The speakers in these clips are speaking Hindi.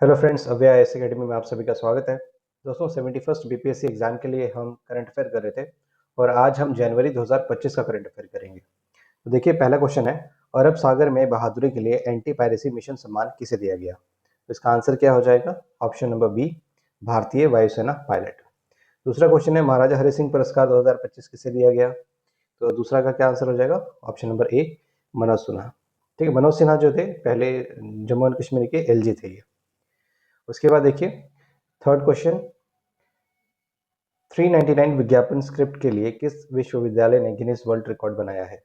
हेलो फ्रेंड्स, अव्या आईएएस अकेडमी में आप सभी का स्वागत है। दोस्तों, 71st बीपीएससी एग्जाम के लिए हम करंट अफेयर कर रहे थे और आज हम जनवरी 2025 का करंट अफेयर करेंगे। तो देखिए, पहला क्वेश्चन है, अरब सागर में बहादुरी के लिए एंटी पायरेसी मिशन सम्मान किसे दिया गया? तो इसका आंसर क्या हो जाएगा? ऑप्शन नंबर बी, भारतीय वायुसेना पायलट। दूसरा क्वेश्चन है, महाराजा हरि सिंह पुरस्कार 2025 किसे दिया गया? तो दूसरा का क्या आंसर हो जाएगा? ऑप्शन नंबर ए, मनोज सिन्हा। ठीक है, मनोज सिन्हा जो थे पहले जम्मू एंड कश्मीर के एलजी थे ये। उसके बाद देखिए, थर्ड क्वेश्चन, 399 विज्ञापन स्क्रिप्ट के लिए किस विश्वविद्यालय ने गिनीज वर्ल्ड रिकॉर्ड बनाया है?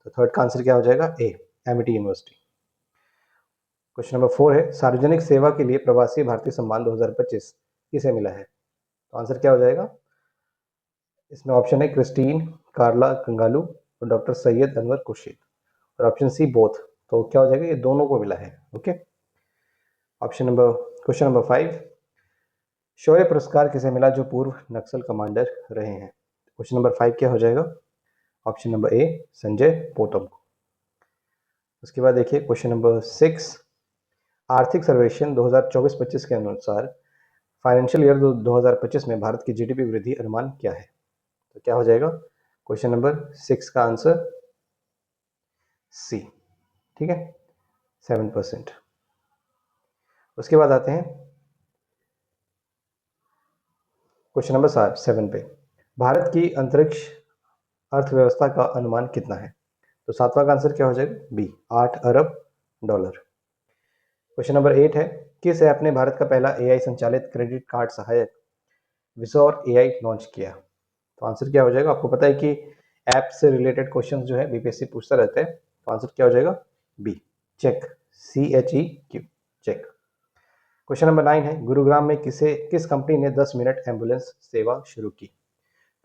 तो थर्ड का आंसर क्या हो जाएगा? ए, एमिटी यूनिवर्सिटी। क्वेश्चन नंबर 4 है, सार्वजनिक सेवा के लिए प्रवासी भारतीय सम्मान 2025 किसे मिला है? तो आंसर क्या हो जाएगा? इसमें ऑप्शन है क्रिस्टीन कार्ला कंगालू और डॉक्टर सैयद अनवर खुर्शीद, और ऑप्शन सी बोथ। तो क्या हो जाएगा? ये दोनों को मिला है। ओके। क्वेश्चन नंबर 5, शौर्य पुरस्कार किसे मिला जो पूर्व नक्सल कमांडर रहे हैं? क्वेश्चन नंबर 5 क्या हो जाएगा? Option number A, Sanjay Potam को। उसके बाद देखिए क्वेश्चन नंबर 6, आर्थिक सर्वेक्षण 2024-25 के अनुसार फाइनेंशियल ईयर 2025 में भारत की जीडीपी वृद्धि अनुमान क्या है? तो क्या हो जाएगा? क्वेश्चन नंबर 6 का आंसर सी। ठीक है, 7%। उसके बाद आते हैं क्वेश्चन नंबर 7 पे, भारत की अंतरिक्ष अर्थव्यवस्था का अनुमान कितना है? तो सातवां का आंसर क्या हो जाएगा? बी, 8 अरब डॉलर। क्वेश्चन नंबर 8 है, किस ऐप ने भारत का पहला एआई संचालित क्रेडिट कार्ड सहायक विसौर एआई लॉन्च किया? तो आंसर क्या हो जाएगा? आपको पता है कि ऐप से रिलेटेड क्वेश्चन जो है बीपीएससी पूछता रहता है। तो आंसर क्या हो जाएगा? B, cheque, CHEQ, cheque. Question number 9 है, गुरुग्राम में किस कंपनी ने 10 मिनट एम्बुलेंस सेवा शुरू की?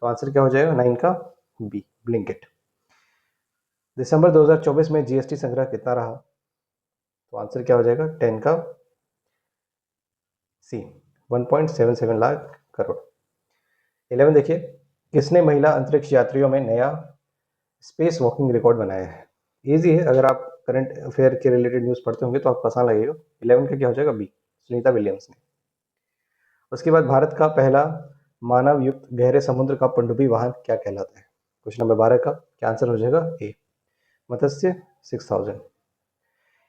तो आंसर क्या हो जाएगा 9 का? B, Blinkit. दिसंबर 2024 में जीएसटी संग्रह कितना रहा? तो आंसर क्या हो जाएगा? 10 का सी, 1.77 लाख करोड़। 11 देखिए, किसने महिला अंतरिक्ष यात्रियों में नया स्पेस वॉकिंग रिकॉर्ड बनाया है? इजी है, अगर आप करंट अफेयर के रिलेटेड न्यूज़ पढ़ते होंगे तो आपको आसान लगेगा। 11 का क्या हो जाएगा? बी, सुनीता विलियम्स ने। उसके बाद भारत का पहला मानव युक्त गहरे समुद्र का पनडुब्बी वाहन क्या कहलाता है? क्वेश्चन नंबर 12 का क्या आंसर हो जाएगा? ए, मत्स्य 6000।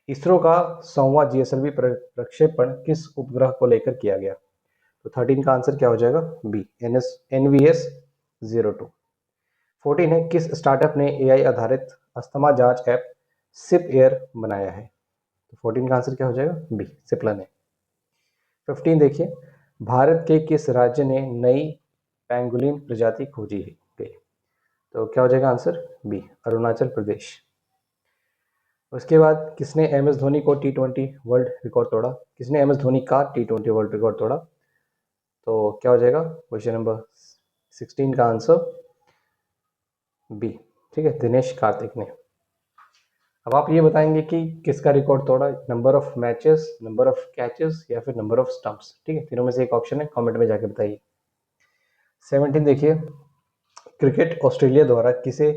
इसरो का 100वां जीएसएलवी प्रक्षेपण किस उपग्रह को लेकर किया गया? तो 13 का आंसर क्या हो जाएगा? B, NVS-02। 14 है, किस स्टार्टअप ने एआई आधारित अस्थमा जांच ऐप सिप एयर बनाया है? तो 14 का आंसर क्या हो जाएगा? बी, सिप्ला ने। 15 देखिए, भारत के किस राज्य ने नई पैंगोलिन प्रजाति खोजी गई? तो क्या हो जाएगा आंसर? बी, अरुणाचल प्रदेश। उसके बाद किसने एम एस धोनी को T20 वर्ल्ड रिकॉर्ड तोड़ा? किसने एम एस धोनी का T20 वर्ल्ड रिकॉर्ड तोड़ा? तो क्या हो जाएगा? क्वेश्चन नंबर 16 का आंसर बी, ठीक है, दिनेश कार्तिक ने। अब आप ये बताएंगे कि किसका रिकॉर्ड तोड़ा, number of matches, number of catches या फिर नंबर ऑफ स्टंप्स। ठीक है, तीनों में से एक ऑप्शन है, कमेंट में जाके बताइए। 17 देखिए, क्रिकेट ऑस्ट्रेलिया द्वारा किसे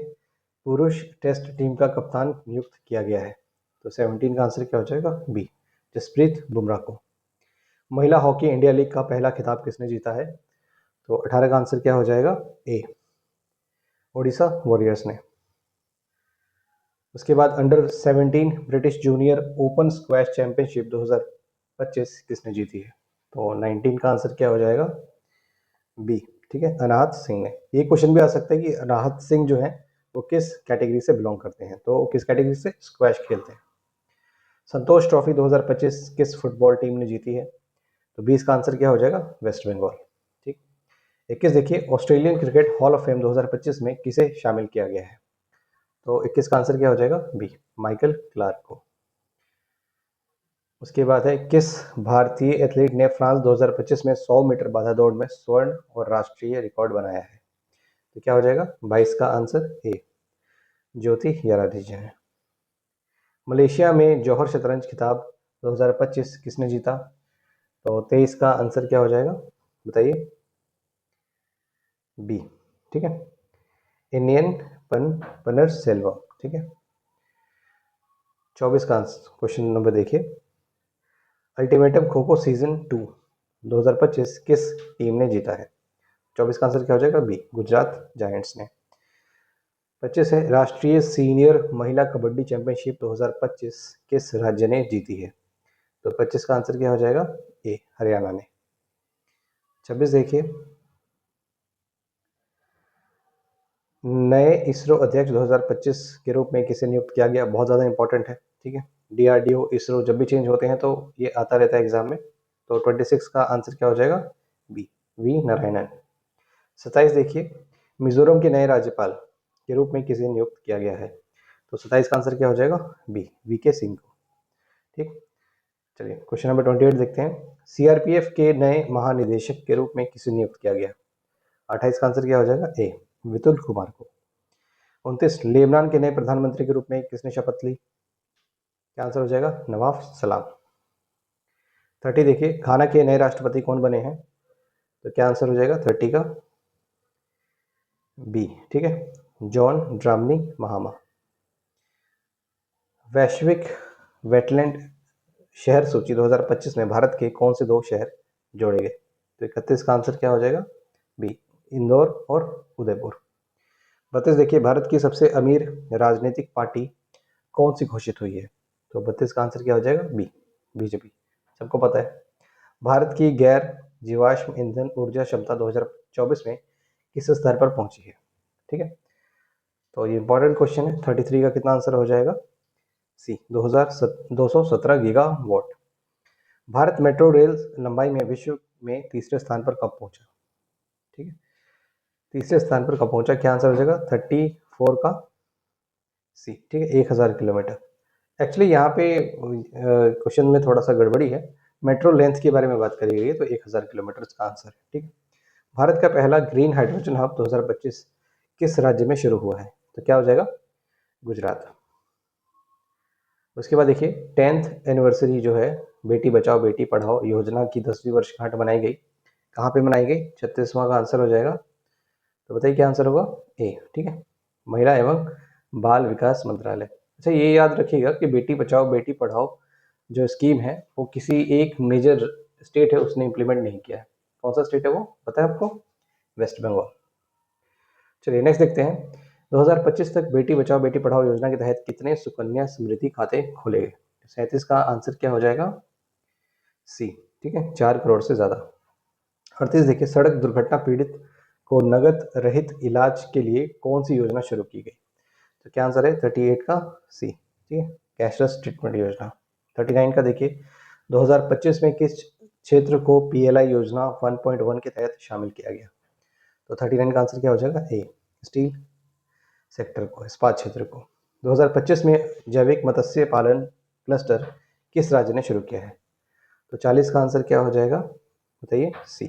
पुरुष टेस्ट टीम का कप्तान नियुक्त किया गया है? तो 17 का आंसर क्या हो जाएगा? बी, जसप्रीत बुमराह को। महिला हॉकी इंडिया लीग का पहला खिताब किसने जीता है? तो 18 का आंसर क्या हो जाएगा? ए, ओडिशा वॉरियर्स ने। उसके बाद under 17 British junior open squash championship 2025 किसने जीती है? तो 19 का आंसर क्या हो जाएगा? बी, ठीक है, अनाहत सिंह ने। ये क्वेश्चन भी आ सकता है कि अनाहत सिंह जो है वो किस कैटेगरी से बिलोंग करते हैं? तो किस कैटेगरी से? स्क्वैश खेलते हैं। संतोष ट्रॉफी 2025 किस फुटबॉल टीम ने जीती है? तो 20 का आंसर क्या हो जाएगा? वेस्ट बंगाल। ठीक। 21 देखिए, Australian cricket hall of fame 2025 में किसे शामिल किया गया है? तो 21 का आंसर क्या हो जाएगा? बी, माइकल क्लार्क को। उसके बाद है, किस भारतीय एथलीट ने फ्रांस 2025 में 100 मीटर बाधा दौड़ में स्वर्ण और राष्ट्रीय रिकॉर्ड बनाया है? तो क्या हो जाएगा? 22 का आंसर ए, ज्योति याराधीजा है। मलेशिया में जौहर शतरंज खिताब 2025 किसने जीता? तो 23 का आंसर क्या हो जाएगा? बताइए। बी, ठीक है, इंडियन पनर सेल्वा। ठीक है। 24 का क्वेश्चन नंबर देखिए, अल्टीमेटम खो खो सीजन 2 2025 किस टीम ने जीता है? 24 का आंसर क्या हो जाएगा? बी, गुजरात जायंट्स ने। 25 है, राष्ट्रीय सीनियर महिला कबड्डी चैंपियनशिप 2025 किस राज्य ने जीती है? तो 25 का आंसर क्या हो जाएगा? ए, हरियाणा ने। 26 देखिए, नए इसरो अध्यक्ष 2025 के रूप में किसे नियुक्त किया गया? बहुत ज़्यादा इंपॉर्टेंट है, ठीक है। डीआरडीओ, इसरो जब भी चेंज होते हैं तो ये आता रहता है एग्जाम में। तो 26 का आंसर क्या हो जाएगा? B, we Narayanan. 27 देखिए, मिजोरम के नए राज्यपाल के रूप में किसे नियुक्त किया गया है? तो 27 का आंसर क्या हो जाएगा? बी, वी के सिंह को। ठीक, चलिए क्वेश्चन नंबर 28 देखते हैं। सीआरपीएफ के नए महानिदेशक के रूप में किसे नियुक्त किया गया? 28 का आंसर क्या हो जाएगा? ए, विपुल कुमार को। 29, लेबनान के नए प्रधानमंत्री के रूप में किसने शपथ ली? क्या आंसर हो जाएगा? नवाब सलाम। 30 देखिए, घाना के नए राष्ट्रपति कौन बने हैं? तो क्या आंसर हो जाएगा 30 का? बी, ठीक है, जॉन ड्रामनी महामा। वैश्विक वेटलैंड शहर सूची 2025 में भारत के कौन से 2 शहर जोड़े गए? तो 31 का आंसर क्या हो जाएगा? बी, इंदौर और उदयपुर। 32 देखिए, भारत की सबसे अमीर राजनीतिक पार्टी कौन सी घोषित हुई है? तो 32 का आंसर क्या हो जाएगा? B, BJP. सबको पता है। भारत की गैर जीवाश्म ईंधन ऊर्जा क्षमता 2024 में किस स्तर पर पहुंची है? ठीक है, तो ये इंपॉर्टेंट क्वेश्चन है। 33 का कितना आंसर हो जाएगा? सी, 217 गीगावाट। भारत मेट्रो रेल लंबाई में विश्व में तीसरे स्थान पर कब पहुंचा? ठीक है, तीसरे स्थान पर कब पहुंचा? क्या आंसर हो जाएगा? 34 का सी, ठीक है, 1000 किलोमीटर। एक्चुअली यहाँ पे क्वेश्चन में थोड़ा सा गड़बड़ी है, मेट्रो लेंथ के बारे में बात करी गई है, तो 1000 किलोमीटर का आंसर है। ठीक, भारत का पहला ग्रीन हाइड्रोजन हब 2025 किस राज्य में शुरू हुआ है? तो क्या हो जाएगा? गुजरात। उसके बाद देखिए, 10th एनिवर्सरी जो है बेटी बचाओ बेटी पढ़ाओ योजना की 10वीं वर्षगांठ मनाई गई, कहाँ पे मनाई गई? 36वां का आंसर हो जाएगा। तो बताइए क्या आंसर होगा? ए, ठीक है, महिला एवं बाल विकास मंत्रालय। अच्छा, ये याद रखिएगा कि बेटी बचाओ बेटी पढ़ाओ जो स्कीम है वो किसी एक मेजर स्टेट है उसने इम्प्लीमेंट नहीं किया है। कौन सा स्टेट है वो पता है आपको? वेस्ट बंगाल। चलिए नेक्स्ट देखते हैं। 2025 तक बेटी बचाओ बेटी पढ़ाओ योजना के तहत कितने सुकन्या समृद्धि खाते खोले गए? 37 का आंसर क्या हो जाएगा? सी, ठीक है, 4 करोड़ से ज़्यादा। 38 देखिए, सड़क दुर्घटना पीड़ित को नगद रहित इलाज के लिए कौन सी योजना शुरू की गई? तो क्या आंसर है? 38 का सी, ठीक है, कैशलेस ट्रीटमेंट योजना। 39 का देखिए, 2025 में किस क्षेत्र को पीएलआई योजना 1.1 के तहत शामिल किया गया? तो 39 का आंसर क्या हो जाएगा? ए, स्टील सेक्टर को, इस्पात क्षेत्र को। 2025 में जैविक मत्स्य पालन क्लस्टर किस राज्य ने शुरू किया है? तो 40 का आंसर क्या हो जाएगा? बताइए। सी,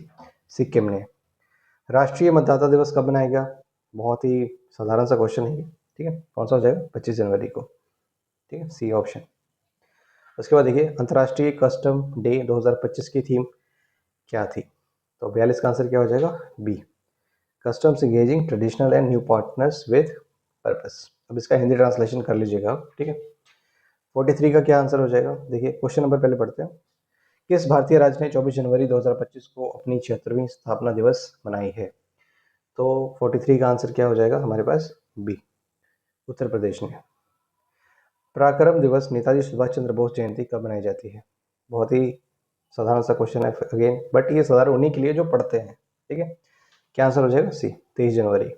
सिक्किम ने। राष्ट्रीय मतदाता दिवस कब मनाया गया? बहुत ही साधारण सा क्वेश्चन है, ठीक है, कौन सा हो जाएगा? 25 जनवरी को, ठीक है, सी ऑप्शन। उसके बाद देखिए, अंतर्राष्ट्रीय कस्टम डे 2025 की थीम क्या थी? तो 42 का आंसर क्या हो जाएगा? B, customs engaging traditional and new partners with purpose. अब इसका हिंदी ट्रांसलेशन कर लीजिएगा आप, ठीक है। 43 का क्या आंसर हो जाएगा? देखिए क्वेश्चन नंबर पहले पढ़ते हैं। किस भारतीय राज्य ने 24 जनवरी 2025 को अपनी 76वीं स्थापना दिवस मनाई है? तो 43 का आंसर क्या हो जाएगा हमारे पास? बी, उत्तर प्रदेश ने। पराक्रम दिवस नेताजी सुभाष चंद्र बोस जयंती कब मनाई जाती है? बहुत ही साधारण सा क्वेश्चन है अगेन, बट ये साधारण उन्हीं के लिए जो पढ़ते हैं, ठीक है। क्या आंसर हो जाएगा? सी, 23 जनवरी।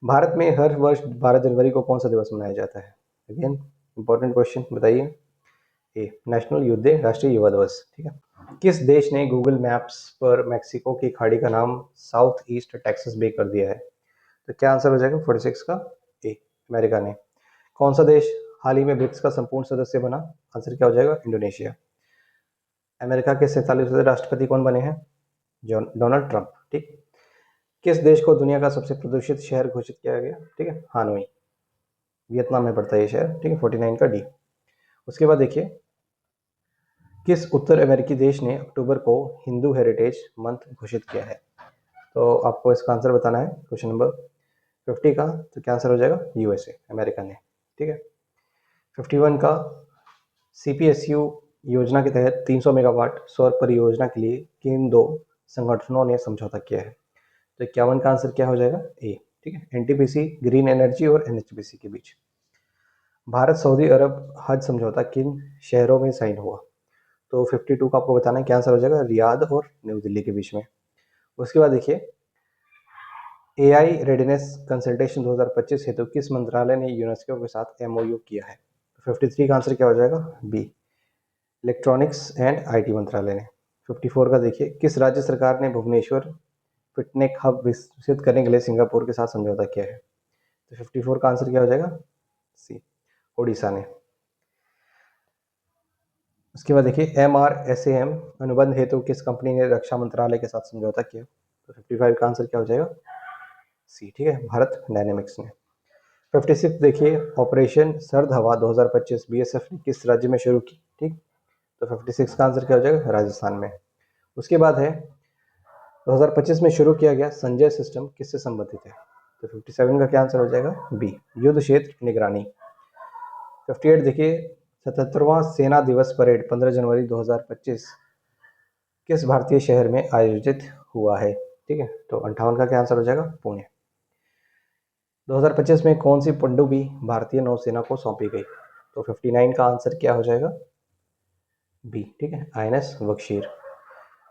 भारत में हर वर्ष 12 जनवरी को कौन सा दिवस मनाया जाता है? अगेन इंपॉर्टेंट क्वेश्चन, बताइए। ए, नेशनल युद्ध डे, राष्ट्रीय युवा दिवस, ठीक है। किस देश ने गूगल मैप्स पर मैक्सिको की खाड़ी का नाम साउथ ईस्ट टेक्सास बे कर दिया है? तो क्या आंसर हो जाएगा 46 का? ए, अमेरिका ने। कौन सा देश हाल ही में ब्रिक्स का संपूर्ण सदस्य बना? आंसर क्या हो जाएगा? इंडोनेशिया। अमेरिका के 47वें राष्ट्रपति कौन बने हैं? डोनाल्ड ट्रंप, ठीक। किस देश को दुनिया का सबसे प्रदूषित शहर घोषित किया गया? ठीक है, हानोई, वियतनाम में पड़ता है ये शहर, ठीक है, 49 का डी। उसके बाद देखिए, किस उत्तर अमेरिकी देश ने अक्टूबर को हिंदू हेरिटेज मंथ घोषित किया है? तो आपको इसका आंसर बताना है क्वेश्चन नंबर 50 का। तो क्या आंसर हो जाएगा? यूएसए, अमेरिका ने, ठीक है। 51 का, सीपीएसयू योजना के तहत 300 मेगावाट सौर परियोजना के लिए किन दो संगठनों ने समझौता किया है? तो 51 का आंसर क्या हो जाएगा? ए। ठीक है, एनटीपीसी, ग्रीन एनर्जी और एनएचपीसी के बीच। भारत सऊदी अरब हज समझौता किन शहरों में साइन हुआ? तो 52 का आपको बताना है क्या आंसर हो जाएगा? रियाद और न्यू दिल्ली के बीच में। उसके बाद देखिए, एआई रेडीनेस कंसल्टेशन 2025 हेतु किस मंत्रालय ने यूनेस्को के साथ एमओयू किया है? 53 का आंसर क्या हो जाएगा? बी, इलेक्ट्रॉनिक्स एंड आईटी मंत्रालय ने। 54 का देखिए, किस राज्य सरकार ने भुवनेश्वर फिटनेक हब विकसित करने के लिए सिंगापुर के साथ समझौता किया है? तो 54 का आंसर क्या हो जाएगा? सी, ओडिशा ने। उसके बाद देखिए, MRSAM अनुबंध हेतु किस कंपनी ने रक्षा मंत्रालय के साथ समझौता किया? तो 55 का आंसर क्या हो जाएगा? सी। ठीक है, भारत डायनेमिक्स ने। 56 देखिए, ऑपरेशन सर्द हवा 2025 बीएसएफ ने किस राज्य में शुरू की? ठीक, तो 56 का आंसर क्या हो जाएगा? राजस्थान में। उसके बाद है 2025 में शुरू किया गया संजय सिस्टम किससे संबंधित है? तो 57 का क्या आंसर हो जाएगा? बी, युद्ध क्षेत्र निगरानी। 58 देखिए, 77वां सेना दिवस परेड 15 जनवरी 2025 किस भारतीय शहर में आयोजित हुआ है? ठीक है, तो 58 का क्या आंसर हो जाएगा? पुणे। 2025 में कौन सी पनडुब्बी भारतीय नौसेना को सौंपी गई? तो 59 का आंसर क्या हो जाएगा? बी। ठीक है, INS बख्शीर।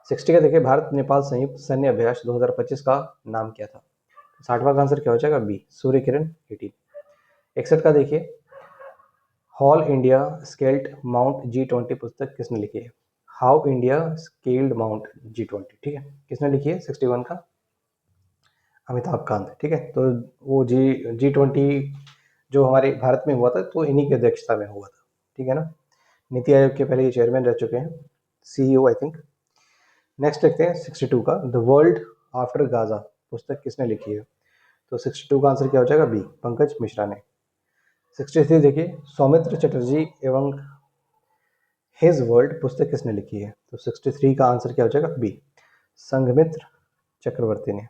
60 का देखिए, भारत नेपाल संयुक्त सैन्य अभ्यास 2025 का नाम क्या था? 60वां का आंसर क्या हो जाएगा? बी, सूर्य किरण 18। 61 का देखिए, hall India scaled mount G20 पुस्तक किसने लिखी है? How India scaled mount G20। ठीक है, किसने लिखी है? 61 का अमिताभ कांत। ठीक है, तो वो G20 जो हमारे भारत में हुआ था, तो इन्हीं की अध्यक्षता में हुआ था। ठीक है ना, नीति आयोग के पहले ये चेयरमैन रह चुके हैं, CEO आई थिंक। नेक्स्ट देखते हैं 62 का, द वर्ल्ड आफ्टर गाजा पुस्तक किसने लिखी है? तो 62 का आंसर क्या हो जाएगा? बी, पंकज मिश्रा ने। 63 देखिए, सौमित्र चटर्जी एवं हिज वर्ल्ड पुस्तक किसने लिखी है? तो 63 का आंसर क्या हो जाएगा? बी, संघमित्र चक्रवर्ती ने।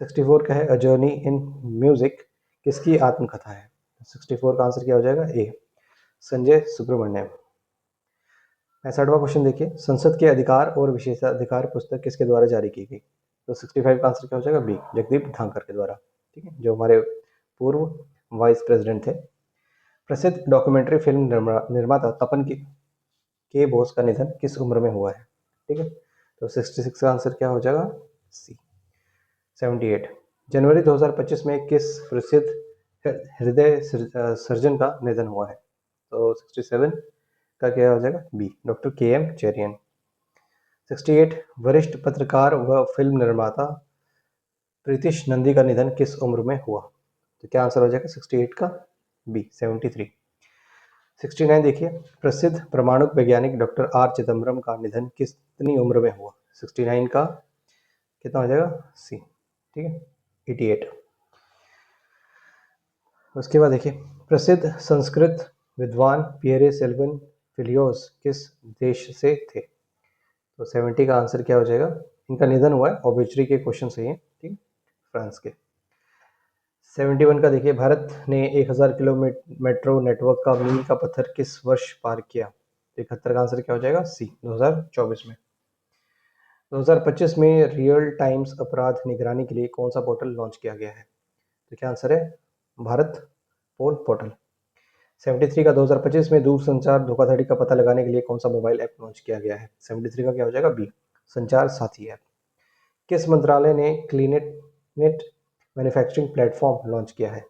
64 का है, अ जर्नी इन म्यूजिक किसकी आत्मकथा है? 64 का आंसर क्या हो जाएगा? ए, संजय सुब्रमण्यम। 65वां क्वेश्चन देखिए, संसद के अधिकार और विशेषाधिकार पुस्तक किसके द्वारा जारी की गई? तो 65 का आंसर क्या हो जाएगा? बी, जगदीप धांकर के द्वारा। ठीक है, जो हमारे पूर्व वाइस प्रेसिडेंट थे। प्रसिद्ध डॉक्यूमेंट्री फिल्म निर्माता तपन के बोस का निधन किस उम्र में हुआ है? ठीक है, तो 66 का आंसर क्या हो जाएगा? सी, 78। जनवरी 2025 में किस प्रसिद्ध हृदय सर्जन का निधन हुआ है? तो 67 का क्या हो जाएगा? B, doctor KM Cherian. 68 वरिष्ठ पत्रकार व फिल्म निर्माता प्रीतिश नंदी का निधन किस उम्र में हुआ? तो क्या आंसर हो जाएगा 68 का? बी, 73। 69 देखिए, प्रसिद्ध परमाणु वैज्ञानिक डॉक्टर R चिदम्बरम का निधन कितनी उम्र में हुआ? 69 का कितना हो जाएगा? सी। ठीक है, 88। उसके बाद देखिए, प्रसिद्ध संस्कृत विद्वान पियरे सेल्वन फिलियोस किस देश से थे? तो 70 का आंसर क्या हो जाएगा? इनका निधन हुआ है, ऑब्ituary के क्वेश्चन सही है। ठीक, फ्रांस के। 71 का देखिए, भारत ने 1000 किलोमीटर मेट्रो नेटवर्क का मील का पत्थर किस वर्ष पार किया? 71 का आंसर क्या हो जाएगा? सी, 2024 में। 2025 में रियल टाइम्स अपराध निगरानी के लिए कौन सा पोर्टल लॉन्च किया गया है? तो क्या आंसर है? भारत पोल पोर्टल। 73 का 2025 में दूरसंचार धोखाधड़ी का पता लगाने के लिए कौन सा मोबाइल ऐप लॉन्च किया गया है? 73 का क्या हो जाएगा? बी, संचार साथी ऐप। किस मंत्रालय ने clean net manufacturing platform launch किया है?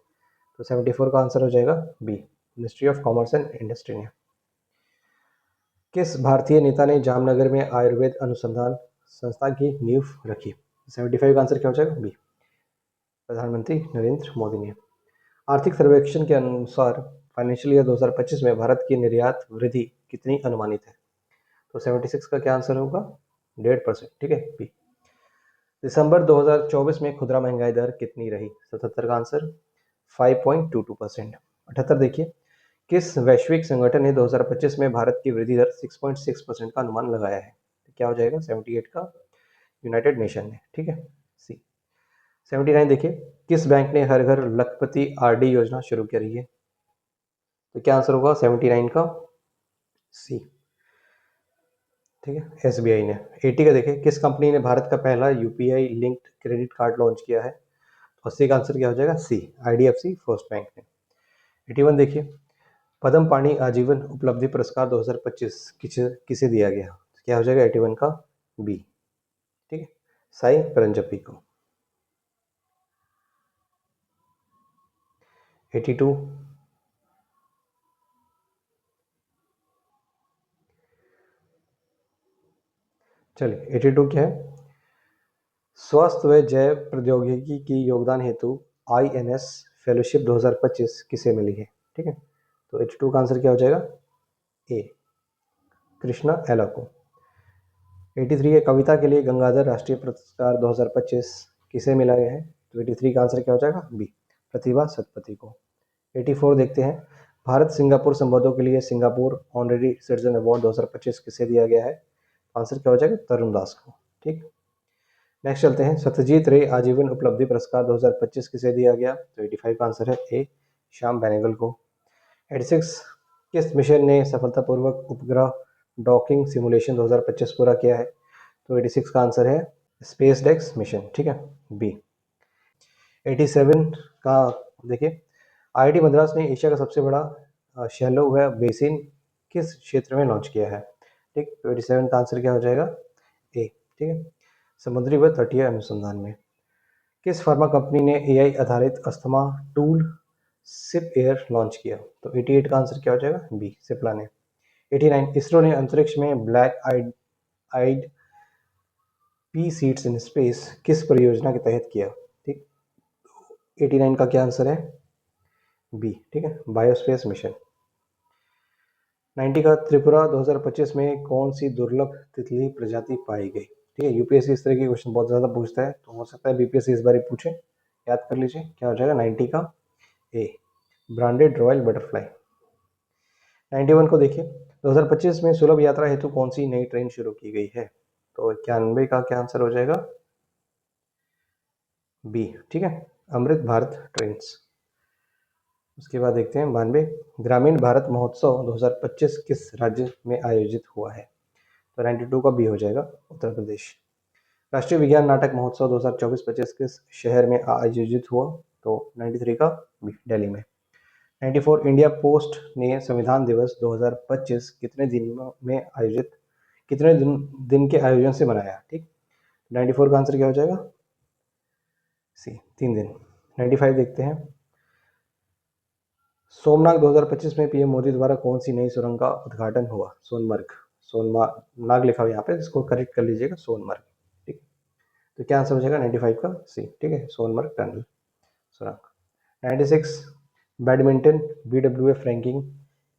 तो 74 का आंसर हो जाएगा B, ministry of commerce and industry ने। किस भारतीय नेता ने जामनगर में आयुर्वेद अनुसंधान संस्था की नींव रखी? 75 का आंसर क्या हो जाएगा? बी, प्रधानमंत्री नरेंद्र मोदी ने। आर्थिक सर्वेक्षण के अनुसार फाइनेंशियल ईयर 2025 में भारत की निर्यात वृद्धि कितनी अनुमानित है? तो 76 का क्या आंसर होगा? 1.5%। ठीक है, बी। दिसंबर 2024 में खुदरा महंगाई दर कितनी रही? 77 का आंसर 5.22%। 78 देखिए, किस वैश्विक संगठन ने 2025 में भारत की वृद्धि दर 6.6% का अनुमान लगाया है? तो क्या हो जाएगा? 78 का यूनाइटेड नेशन ने। ठीक है, सी। 79 देखिए, किस बैंक ने हर घर लखपति RD योजना शुरू करी है? तो क्या आंसर होगा 79 का? सी, ठीक है, SBI ने। 80 का देखिए, किस कंपनी ने भारत का पहला UPI linked credit card launch किया है? 80 का आंसर क्या हो जाएगा? सी, IDFC फर्स्ट बैंक ने। 81 देखिए, पद्म पाणि आजीवन उपलब्धि पुरस्कार 2025 किसे दिया गया? क्या हो जाएगा 81 का? बी, ठीक है, साई परंजपी को। 82, चलिए 82 क्या है? स्वास्थ्य व जैव प्रौद्योगिकी की योगदान हेतु INS फेलोशिप 2025 किसे मिली है? ठीक है, तो 82 का आंसर क्या हो जाएगा? ए, कृष्णा एला को। 83 है, कविता के लिए गंगाधर राष्ट्रीय पुरस्कार 2025 किसे मिला है? तो 83 का आंसर क्या हो जाएगा? बी, प्रतिभा सतपथी को। 84 देखते हैं, भारत सिंगापुर संबंधों के लिए सिंगापुर ऑनरेरी सिटीजन अवार्ड 2025 किसे दिया गया है? आंसर क्या हो जाएगा? तरुण दास को। ठीक, नेक्स्ट चलते हैं, सत्यजीत रे आजीवन उपलब्धि पुरस्कार 2025 किसे दिया गया? तो 85 का आंसर है ए, श्याम बेनेगल को। 86, किस मिशन ने सफलतापूर्वक उपग्रह डॉकिंग सिमुलेशन 2025 पूरा किया है? तो 86 का आंसर है स्पेस डेक्स मिशन। ठीक है, बी। 87 का देखिए, IIT मद्रास ने एशिया का सबसे बड़ा शैलो वेब बेसिन किस क्षेत्र में लॉन्च किया है? ठीक, तो 87 का आंसर क्या हो जाएगा? ए, ठीक है, समुद्री व तटीय अनुसंधान में। किस फार्मा कंपनी ने AI आधारित asthma tool sip air launch किया? तो 88 का आंसर क्या हो जाएगा? बी, सिप्ला ने। 89, इसरो ने अंतरिक्ष में black eyed pea seeds in space किस परियोजना के तहत किया? ठीक, 89 का क्या आंसर है? बी, ठीक है, बायोस्पेस मिशन। 90 का, त्रिपुरा 2025 में कौन सी दुर्लभ तितली प्रजाति पाई गई? ठीक है, UPSC इस तरह के क्वेश्चन बहुत ज़्यादा पूछता है, तो हो सकता है BPSC इस बार ही पूछे, याद कर लीजिए। क्या हो जाएगा 90 का? ए, ब्रांडेड रॉयल बटरफ्लाई। 91 को देखिए, 2025 में सुलभ यात्रा हेतु कौन सी नई ट्रेन शुरू की गई है? तो 91 का क्या आंसर हो जाएगा? बी, ठीक है, अमृत भारत ट्रेन्स। उसके बाद देखते हैं 92, ग्रामीण भारत महोत्सव 2025 किस राज्य में आयोजित हुआ है? तो 92 का बी हो जाएगा, उत्तर प्रदेश। राष्ट्रीय विज्ञान नाटक महोत्सव 2024-25 किस शहर में आयोजित हुआ? तो 93 का बी, दिल्ली में। 94, इंडिया पोस्ट ने संविधान दिवस 2025 कितने दिन के आयोजन से मनाया? ठीक, 94 का आंसर क्या हो जाएगा? सी, 3 दिन। 95 देखते हैं, सोमनाथ 2025 में PM मोदी द्वारा कौन सी नई सुरंग का उद्घाटन हुआ? सोनमर्ग, नाग लिखा हुआ यहाँ पे, इसको करेक्ट कर लीजिएगा, सोनमर्ग। ठीक, तो क्या आंसर हो जाएगा 95 का? सी, ठीक है, सोनमर्ग टनल सुरंग। 96, बैडमिंटन BWF रैंकिंग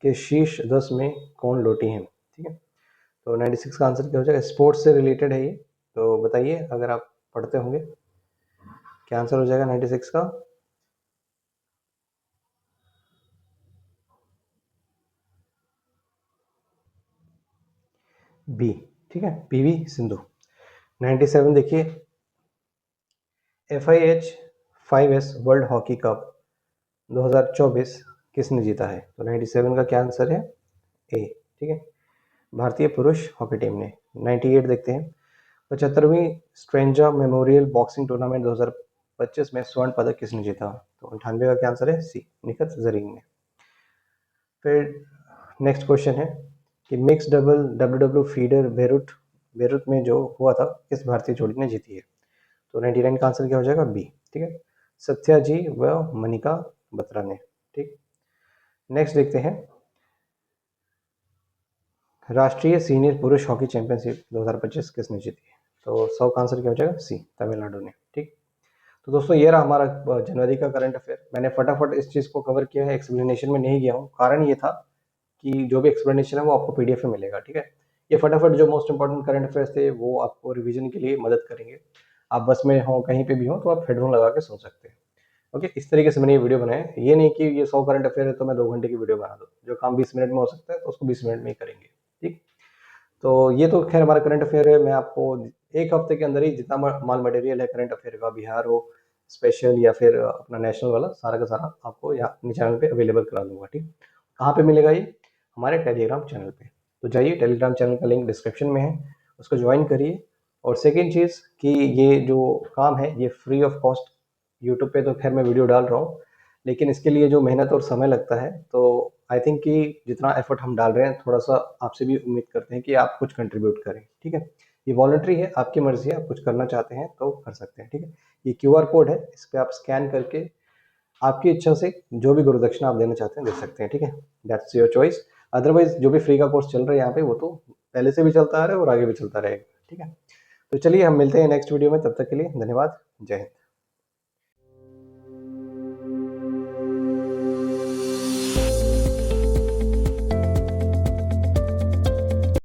के शीर्ष 10 में कौन लोटी हैं? ठीक है, तो 96 का आंसर क्या हो जाएगा? स्पोर्ट्स से रिलेटेड है ये, तो बताइए अगर आप पढ़ते होंगे, क्या आंसर हो जाएगा 96 का? बी, ठीक है, PV सिंधु। 97 देखिए, FIH 5S world hockey cup 2024 किसने जीता है? तो 97 का क्या आंसर है? ए, ठीक है, भारतीय पुरुष हॉकी टीम ने। 98 देखते हैं, 75वीं स्ट्रेंजा मेमोरियल बॉक्सिंग टूर्नामेंट 2025 में स्वर्ण पदक किसने जीता? तो 98 का क्या आंसर है? सी, निखत जरीन ने। फिर नेक्स्ट क्वेश्चन है कि mix double WW feeder Beirut में जो हुआ था, किस भारतीय जोड़ी ने जीती है? तो 99 का आंसर क्या हो जाएगा? बी, ठीक है, सत्या जी व मनिका बत्रा ने। ठीक, नेक्स्ट देखते हैं, राष्ट्रीय सीनियर पुरुष हॉकी चैंपियनशिप 2025 किसने जीती है? तो 100 का आंसर क्या हो जाएगा? सी, तमिलनाडु ने। ठीक, तो दोस्तों ये रहा हमारा जनवरी का करंट अफेयर। मैंने फटाफट इस चीज़ को कवर किया है, एक्सप्लेनेशन में नहीं गया हूँ। कारण ये था कि जो भी एक्सप्लेनेशन है वो आपको PDF में मिलेगा। ठीक है, ये फटाफट जो मोस्ट इंपॉर्टेंट करंट अफेयर्स थे वो आपको रिवीजन के लिए मदद करेंगे। आप बस में हो, कहीं पे भी हो, तो आप हेडफोन लगा के सुन सकते हैं। ओके, इस तरीके से मैंने ये वीडियो बनाया है। ये नहीं कि ये 100 करंट अफेयर है तो मैं 2 घंटे की वीडियो बना दूँ। जो काम 20 मिनट में हो सकता है तो उसको 20 मिनट में ही करेंगे। ठीक, तो ये तो खैर हमारा करंट अफेयर है। मैं आपको एक हफ्ते के अंदर ही जितना माल मटेरियल है करंट अफेयर का, बिहार हो स्पेशल या फिर अपना नेशनल वाला, सारा का सारा आपको यहाँ अपने चैनल पे अवेलेबल करा दूंगा। ठीक, कहाँ पे मिलेगा ये? हमारे टेलीग्राम चैनल पे। तो जाइए, टेलीग्राम चैनल का लिंक डिस्क्रिप्शन में है, उसको ज्वाइन करिए। और सेकेंड चीज़ कि ये जो काम है ये फ्री ऑफ कॉस्ट, यूट्यूब पे तो खैर मैं वीडियो डाल रहा हूँ, लेकिन इसके लिए जो मेहनत और समय लगता है, तो आई थिंक कि जितना एफर्ट हम डाल रहे हैं, थोड़ा सा आपसे भी उम्मीद करते हैं कि आप कुछ कंट्रीब्यूट करें। ठीक है, ये वॉलंटरी है, आपकी मर्जी है, आप कुछ करना चाहते हैं तो कर सकते हैं। ठीक है, ये QR कोड है, इस पर आप स्कैन करके आपकी इच्छा से जो भी गुरुदक्षिणा आप देना चाहते हैं दे सकते हैं। ठीक है, दैट्स योर चॉइस। अदरवाइज जो भी फ्री का कोर्स चल रहा है यहाँ पे, वो तो पहले से भी चलता आ रहा है और आगे भी चलता रहेगा। ठीक है, तो चलिए हम मिलते हैं नेक्स्ट वीडियो में, तब तक के लिए धन्यवाद, जय हिंद।